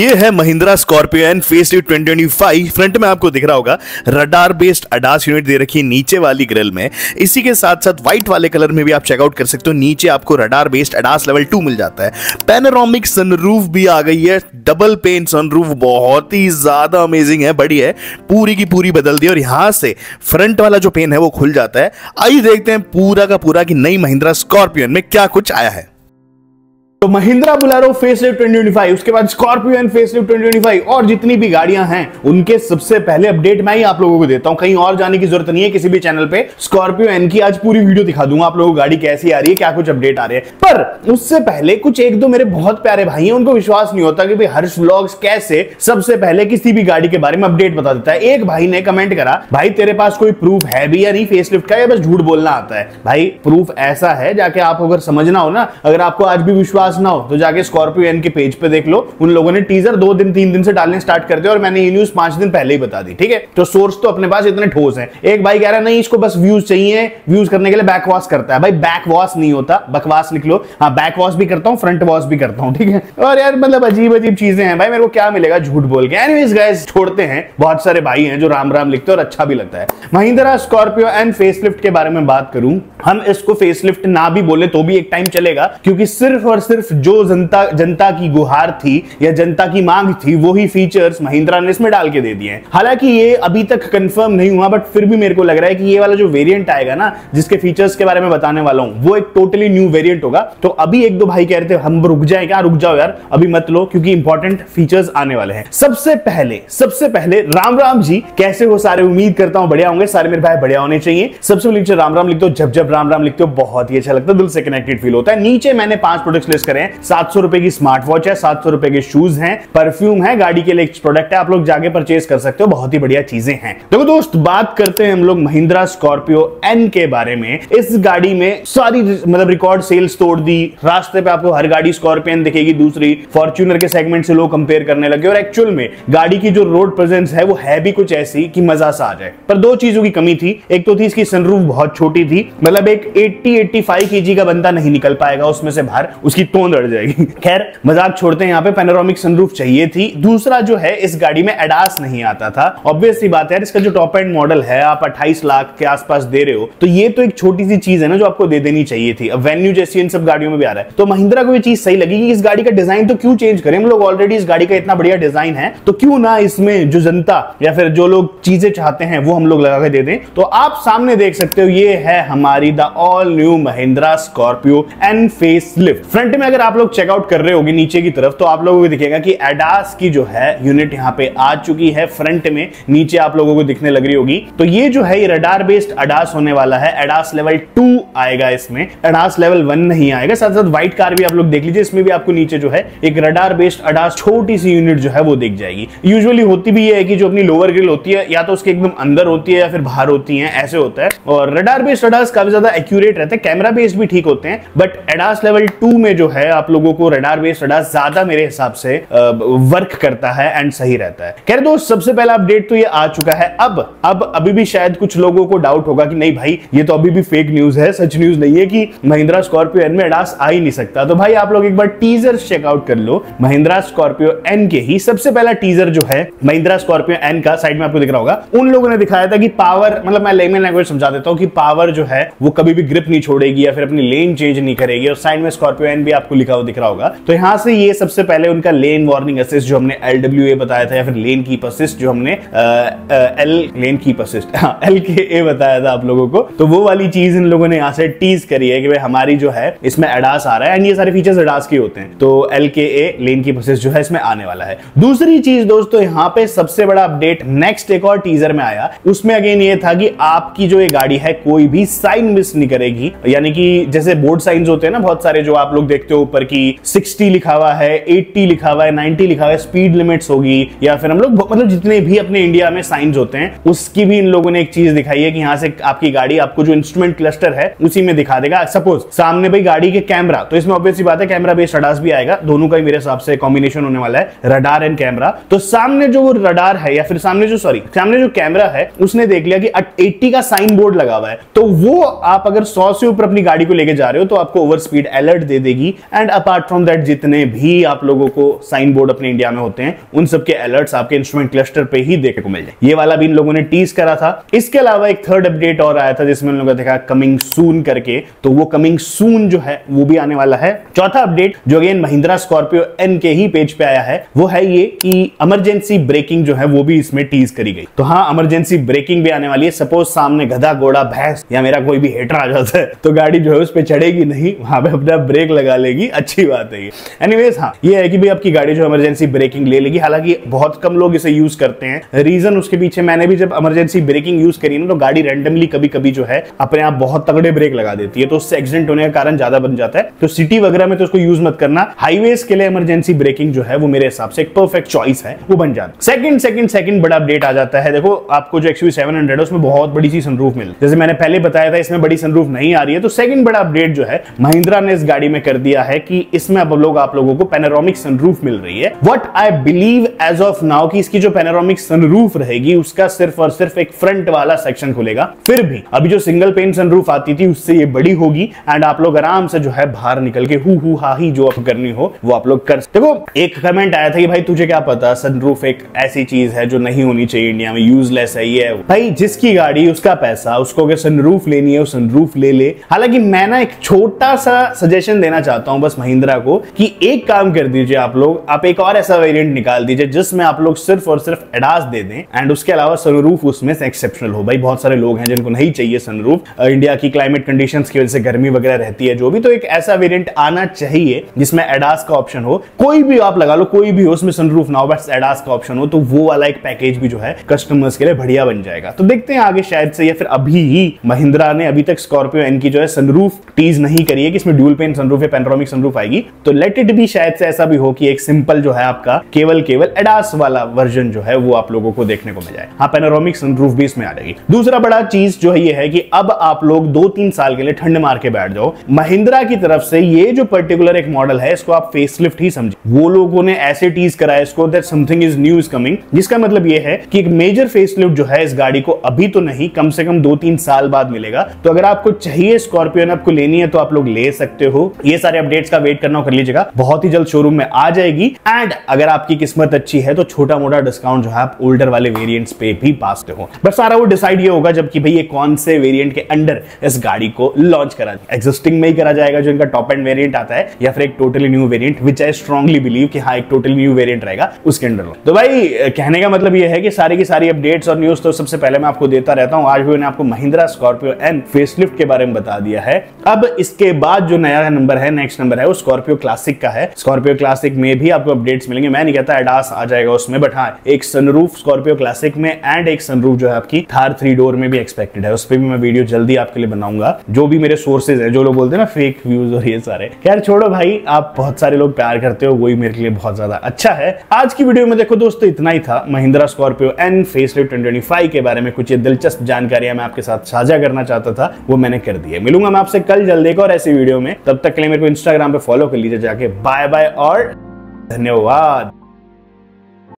ये है Mahindra Scorpio N facelift 2025। Front में आपको दिख रहा होगा रडार बेस्ड अडास यूनिट दे रखी है नीचे वाली ग्रिल में। इसी के साथ साथ व्हाइट वाले कलर में भी आप चेकआउट कर सकते हो। नीचे आपको रडार बेस्ड अडास लेवल 2 मिल जाता है। पैनोरामिक सनरूफ भी आ गई है, डबल पेन सनरूफ, बहुत ही ज्यादा अमेजिंग है, बड़ी है, पूरी की पूरी बदल दी। और यहां से फ्रंट वाला जो पेन है वो खुल जाता है। आइए देखते हैं पूरा का पूरा कि नई महिंद्रा स्कॉर्पियो में क्या कुछ आया है। तो महिंद्रा बोलेरो फेसलिफ्ट 2025, उसके बाद स्कॉर्पियो एन फेसलिफ्ट 2025 और जितनी भी गाड़ियां हैं उनके सबसे पहले अपडेट मैं ही आप लोगों को देता हूं। कहीं और जाने की जरूरत नहीं है किसी भी चैनल पे। स्कॉर्पियो एन की आज पूरी वीडियो दिखा दूंगा आप लोगों को, गाड़ी कैसी आ रही है, क्या कुछ अपडेट आ रहे हैं। पर उससे पहले कुछ एक दो मेरे बहुत प्यारे भाई हैं, उनको विश्वास नहीं होता कि भाई हर्ष व्लॉग्स कैसे सबसे पहले किसी भी गाड़ी के बारे में अपडेट बता देता है। एक भाई ने कमेंट करा, भाई तेरे पास कोई प्रूफ है भी या नहीं फेसलिफ्ट का, या बस झूठ बोलना आता है? भाई प्रूफ ऐसा है, जाके आप अगर समझना हो ना, अगर आपको आज भी विश्वास ना हो तो जाके स्कॉर्पियो एन के पेज पे देख लो। उन लोगों ने टीजर 2 दिन 3 दिन से डालने स्टार्ट कर दिया और मैंने ये न्यूज 5 दिन पहले ही बता दी, ठीक है। तो सोर्स तो अपने पास इतने ठोस हैं। एक भाई कह रहा है नहीं इसको बस व्यूज चाहिए, व्यूज करने के लिए बैकवॉश करता है। भाई बैकवॉश नहीं होता, बकवास लिख लो। हाँ बैकवॉश भी करता हूं, फ्रंट वॉश भी करता हूं, ठीक है। और यार मतलब अजीब अजीब चीजें हैं भाई, मेरे को क्या मिलेगा झूठ बोल के। एनीवेज गाइस छोड़ते हैं, बहुत सारे भाई हैं जो राम राम लिखते हैं और अच्छा भी लगता है। महिंद्रा स्कॉर्पियो एन फेसलिफ्ट के बारे में बात करूं, हम इसको फेसलिफ्ट ना भी बोले तो भी एक टाइम चलेगा, क्योंकि सिर्फ और सिर्फ जो जनता की गुहार थी या जनता की मांग थी वही फीचर्स महिंद्रा ने इसमें डाल के दे दिए हैं। हालांकि ये अभी तक कंफर्म नहीं हुआ, बट फिर भी मेरे को लग रहा है कि ये वाला जो वेरिएंट आएगा ना, जिसके फीचर्स के बारे में बताने वाला हूं, वो एक टोटली न्यू वेरिएंट होगा। तो अभी एक दो भाई कह रहे थे हम रुक जाए क्या, रुक जाओ यार अभी मत लो, क्योंकि इंपॉर्टेंट फीचर्स आने वाले हैं। सबसे पहले राम राम जी, कैसे हो सारे? उम्मीद करता हूं बढ़िया होंगे सारे मेरे भाई, बढ़िया होने चाहिए। सबसे पहले नीचे राम राम लिखते हो, जब राम राम लिखते हो बहुत ही अच्छा लगता है, दिल से कनेक्टेड फील होता है। नीचे मैंने 5 प्रोडक्ट्स लिस्ट करे हैं। 700 रुपए की स्मार्ट वॉच है, 700 रुपए के शूज हैं, परफ्यूम है, गाड़ी के लिए एक प्रोडक्ट है, आप लोग जाके परचेज कर सकते हो, बहुत ही बढ़िया चीजें हैं। देखो दोस्त, बात करते हैं हम लोग महिंद्रा स्कॉर्पियो एन के बारे में। इस गाड़ी में सारी मतलब रिकॉर्ड सेल्स तोड़ दी। रास्ते पे आपको हर गाड़ी स्कॉर्पियो एन दिखेगी, दूसरी फॉर्च्यूनर के सेगमेंट से लोग कंपेयर करने लगे। और एक्चुअल में गाड़ी की जो रोड प्रेजेंस है वो है भी कुछ ऐसी कि मजा सा आ जाए। पर 2 चीजों की कमी थी। एक तो थी इसकी सनरूफ बहुत छोटी थी, मतलब एक 80-85 kg का बंदा नहीं निकल पाएगा उसमें से बाहर, उसकी तोंद अड़ जाएगी। खैर मजाक छोड़ते हैं, यहाँ पे पैनोरामिक सनरूफ चाहिए थी। दूसरा जो है, इस गाड़ी में एडास नहीं आता था। ऑब्वियस सी बात है, इसका जो टॉप एंड मॉडल है आप 28 लाख के आसपास दे रहे हो, तो ये तो एक छोटी सी चीज है ना जो आपको दे देनी चाहिए थी। अब वेन्यू जैसी इन सब गाड़ियों में भी आ रहा है, तो महिंद्रा को ये चीज सही लगी कि इस गाड़ी का डिजाइन तो क्यों चेंज करें हम लोग, ऑलरेडी इस गाड़ी का इतना बढ़िया डिजाइन है, तो क्यों ना इसमें जो जनता या फिर जो लोग चीजें चाहते हैं वो हम लोग लगा के दे दें। तो आप सामने देख सकते हो, ये है हमारी the all new Mahindra Scorpio N facelift. Front में अगर आप लोग चेकआउट कर रहे होगे नीचे की तरफ, तो आप लोगों को दिखेगा कि एडास की जो है यूनिट यहाँ पे आ चुकी है फ्रंट में, नीचे आप लोगों को दिखने लग रही होगी। तो ये जो है ये रडार बेस्ड अडास होने वाला है। एडास लेवल 2 आएगा इसमें, एडास लेवल 1 नहीं आएगा। साथ साथ व्हाइट कार भी आप लोग देख लीजिए, इसमें भी आपको नीचे जो है एक रडार बेस्ड अडास छोटी सी यूनिट जो है वो दिख जाएगी। यूजुअली होती भी ये है कि जो अपनी लोअर ग्रिल होती है या तो उसके एकदम अंदर होती है या फिर बाहर होती है, ऐसे होता है। और रडार बेस्ड अडास काफी ज्यादा एक्यूरेट रहते हैं, कैमरा बेस्ड भी ठीक होते हैं, बट एडास लेवल 2 में जो है आप लोगों को रडार बेस्ड अडास ज्यादा मेरे हिसाब से वर्क करता है एंड सही रहता है। कह रहे दोस्त, सबसे पहला अपडेट तो ये आ चुका है। अब अभी भी शायद कुछ लोगों को डाउट होगा कि नहीं भाई ये तो अभी भी फेक न्यूज है, सच न्यूज नहीं है कि महिंद्रा स्कॉर्पियो एन में एडास आ ही नहीं सकता। तो भाई आप लोग एक बार टीजर चेकआउट कर लो महिंद्रा स्कॉर्पियो एन के ही। सबसे पहला टीजर जो है महिंद्रा स्कॉर्पियो एन का, साइड में आपको दिख रहा होगा, उन लोगों ने दिखाया था कि पावर, मतलब मैं लेमन लैंग्वेज समझा देता हूं कि पावर जो है वो कभी भी ग्रिप नहीं छोड़ेगी या फिर अपनी लेन चेंज नहीं करेगी। और साइड में स्कॉर्पियो एन भी आपको लिखा हुआ दिख रहा होगा। तो यहां से ये सबसे पहले उनका लेन वार्निंग असिस्ट जो हमने LWA बताया था, या फिर लेन कीप असिस्ट जो हमने लेन कीप असिस्ट LKA बताया था आप लोगों को, तो वो वाली चीज इन लोगों ने यहां से टीज करी है कि भाई हमारी जो है इसमें एडास आ रहा है एंड ये सारे फीचर्स एडास के होते हैं। तो LKA लेन कीप असिस्ट जो है इसमें आने वाला है। दूसरी चीज दोस्तों, यहाँ पे सबसे बड़ा अपडेट नेक्स्ट एक और टीजर में आया, उसमें अगेन ये था कि आपकी जो ये गाड़ी है कोई भी साइन मिस नहीं करेगी। यानी कि जैसे बोर्ड साइंस होते हैं ना बहुत सारे, जो आप लोग देखते हो ऊपर की 60 लिखा हुआ है, 80 लिखा हुआ है, 90 लिखा हुआ है, स्पीड लिमिट्स होगी, या फिर हम लोग मतलब जितने भी अपने इंडिया में साइंस होते हैं उसकी भी इन लोगों ने एक चीज दिखाई है कि यहां से आपकी गाड़ी आपको जो इंस्ट्रूमेंट क्लस्टर है उसी में दिखा देगा। सपोज सामने भाई गाड़ी के कैमरा, तो इसमें ऑब्वियस सी बात है कैमरा बेस्ड अडास भी आएगा, दोनों का ही मेरे हिसाब से कॉम्बिनेशन होने वाला है, रडार एंड कैमरा। तो सामने जो वो रडार है या फिर सामने जो कैमरा है उसने देख लिया कि 80 का साइन बोर्ड लगा हुआ है, तो वो आप अगर 100 से ऊपर अपनी गाड़ी को लेके जा रहे हो तो आपको ओवर स्पीड अलर्ट दे देगी एंड अपार्ट फ्रॉम दैट जितने भी आप लोगों को साइन बोर्ड अपने इंडिया में होते हैं उन सबके अलर्ट्स आपके इंस्ट्रूमेंट क्लस्टर पे ही देखने को मिल जाए। ये वाला भी इन लोगों ने टीज करा था। इसके अलावा एक थर्ड अपडेट और आया था जिसमें उन लोगों ने देखा कमिंग सून करके, तो वो कमिंग सून जो है वो भी आने वाला है। चौथा अपडेट जो अगेन महिंद्रा स्कॉर्पियो एन के ही पेज पे आया है वो है ये कि इमरजेंसी ब्रेकिंग जो है वो भी इसमें टीज करी गई। तो हाँ, इमरजेंसी ब्रेकिंग भी आने वाली है। सपोज सामने गधा घोड़ा भैंस या मेरा कोई भी हेटर आ जाता है तो गाड़ी जो है उस पर चढ़ेगी नहीं, वहां पे अपना ब्रेक लगा लेगी। अच्छी बात है ये। एनीवेज हाँ, ये है कि भाई आपकी गाड़ी जो इमरजेंसी ब्रेकिंग ले लेगी। हालांकि बहुत कम लोग इसे यूज करते हैं। रीजन उसके पीछे, मैंने भी जब इमरजेंसी ब्रेकिंग यूज करी ना तो गाड़ी रैंडमली कभी कभी जो है अपने आप बहुत तगड़े ब्रेक लगा देती है, तो उससे एक्सीडेंट होने का कारण ज्यादा बन जाता है। तो सिटी वगैरह में तो उसको यूज मत करना। हाईवेज के लिए इमरजेंसी ब्रेकिंग जो है वो मेरे हिसाब से एक परफेक्ट चॉइस है, वो बन जाता है। सेकंड बड़ा अपडेट आ जाता है। देखो आपको जो XUV700 है उसमें बहुत बड़ी सी सनरूफ मिली, जैसे मैंने पहले बताया था इसमें बड़ी सनरूफ नहीं आ रही है। तो सेकंड बड़ा अपडेट जो है महिंद्रा ने इस गाड़ी में कर दिया है कि इसमें अब आप लोगों को पैनोरामिक सनरूफ मिल रही है। What I believe as of now कि इसकी जो पैनोरामिक सनरूफ रहेगी उसका सिर्फ और सिर्फ एक फ्रंट वाला सेक्शन खुलेगा। फिर भी अभी जो सिंगल पेन सनरूफ आती थी उससे ये बड़ी होगी एंड आप लोग आराम से जो है बाहर निकल के हु हा ही जो आप करनी हो वो आप लोग कर। देखो एक कमेंट आया था कि भाई तुझे क्या पता सनरूफ एक ऐसी चीज है जो नहीं होनी चाहिए इंडिया में, यूजलेस है ये है। भाई जिसकी गाड़ी उसका पैसा, उसको अगर सनरूफ लेनी है वो सनरूफ ले ले। हालांकि मैं ना एक छोटा सा सजेशन देना चाहता हूं बस महिंद्रा को कि एक काम कर दीजिए आप लोग, आप एक और ऐसा वेरिएंट निकाल दीजिए जिसमें आप लोग सिर्फ और सिर्फ एडास दे दें एंड उसके अलावा सनरूफ उसमें से एक्सेप्शनल हो। भाई बहुत सारे लोग हैं जिनको नहीं चाहिए सनरूफ, इंडिया की क्लाइमेट कंडीशंस की वजह से गर्मी वगैरह रहती है जो भी, तो एक ऐसा वेरिएंट आना चाहिए जिसमें एडास का ऑप्शन हो। कोई भी आप लगा लो, कोई भी हो, उसमें सनरूफ ना हो बस एडास का ऑप्शन हो, तो वो वाला एक पैकेज भी जो है कस्टमर्स के लिए बढ़िया बन जाएगा। तो देखते हैं आगे शायद से, या फिर अभी ही महिंद्रा ने अभी तक स्कॉर्पियो एन की जो है सनरूफ टीज नहीं करी है कि इसमें ड्यूल पेन सनरूफ या पैनोरामिक सनरूफ आएगी। तो लेट इट बी, शायद से ऐसा भी हो कि एक सिंपल जो है आपका केवल एडास वाला वर्जन जो है वो आप लोगों को देखने को मिल जाए। हाँ, पैनोरामिक सनरूफ भी इसमें आ जाएगी। दूसरा बड़ा चीज जो है ये है कि अब आप लोग 2-3 साल के लिए ठंड मार के बैठ जाओ। महिंद्रा की तरफ से ये जो पर्टिकुलर एक मॉडल है इसको आप फेसलिफ्ट ही समझे। वो लोगों ने ऐसे टीज करा है इसको that something is new is coming, जिसका मतलब ये है कि एक मेजर फेसलिफ्ट जो है इस गाड़ी को अभी तो नहीं, कम से कम 2-3 साल बाद मिलेगा। तो अगर आपको चाहिए स्कॉर्पियो आपको लेनी है तो आप लोग ले सकते हो। ये सारे अपडेट्स का वेट करना कर लीजिएगा, बहुत ही जल्द शोरूम में आ जाएगी। एंड अगर आपकी किस्मत अच्छी है तो छोटा मोटा डिस्काउंट जो है आप ओल्डर वाले वेरिएंट्स पे भी पा सकते हो। बस सारा वो डिसाइड ये होगा जबकि भाई ये कौन से वेरिएंट के अंडर इस गाड़ी को लॉन्च करा जाए। एग्जिस्टिंग में ही करा जाएगा जो इनका टॉप एंड वेरिएंट आता है, या फिर एक totally new variant, which I strongly believe कि हाँ एक टोटली न्यू वेरिएंट रहेगा उसके अंडर। तो भाई कहने का मतलब ये है कि सारी की सारी अपडेट्स और न्यूज तो सबसे पहले मैं आपको देता रहता हूं। आज भी मैंने आपको महिंद्रा स्कॉर्पियो एन फेसलिफ्ट के बारे में बता दिया है। अब इसके बाद जो नया नंबर है, नेक्स्ट नंबर है, वो स्कॉर्पियो क्लासिक का है। स्कॉर्पियो क्लासिक में भी आपको अपडेट्स मिलेंगे। मैं नहीं कहता एडास आ जाएगा उसमें, बट हाँ एक सनरूफ स्कॉर्पियो क्लासिक में एंड एक सनरूफ जो है आपकी थार 3 डोर में भी एक्सपेक्टेड है। उस पर भी मैं वीडियो जल्दी आपके लिए बनाऊंगा। जो भी मेरे सोर्सेज है, जो लोग बोलते हैं ना फेक व्यूज और ये सारे, खैर छोड़ो भाई, आप बहुत सारे लोग प्यार करते हो, वही मेरे लिए बहुत ज्यादा अच्छा है। आज की वीडियो में देखो दोस्तों इतना ही था। महिंद्रा स्कॉर्पियो एन फेसलिफ्ट 2025 के बारे में कुछ ये दिलचस्प जानकारियां मैं आपके साथ साझा करना चाहता था, वो मैंने कर दी है। मिलूंगा मैं आपसे कल जल्द एक और ऐसी वीडियो में। तब तक के लिए मेरे को इंस्टाग्राम पे फॉलो कर लीजिए जाके। बाय बाय और धन्यवाद।